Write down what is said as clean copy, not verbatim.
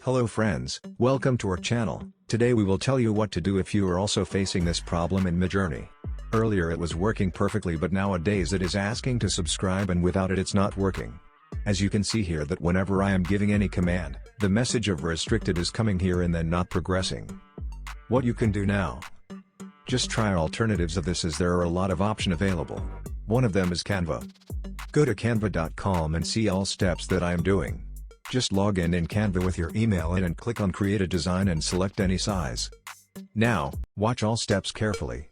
Hello friends, welcome to our channel. Today we will tell you what to do if you are also facing this problem in Midjourney. Earlier it was working perfectly, but nowadays it is asking to subscribe, and without it it's not working. As you can see here that whenever I am giving any command, the message of restricted is coming here and then not progressing. What you can do now? Just try alternatives of this, as there are a lot of options available. One of them is Canva. Go to canva.com and see all steps that I am doing. Just log in Canva with your email and click on create a design and select any size. Now, watch all steps carefully.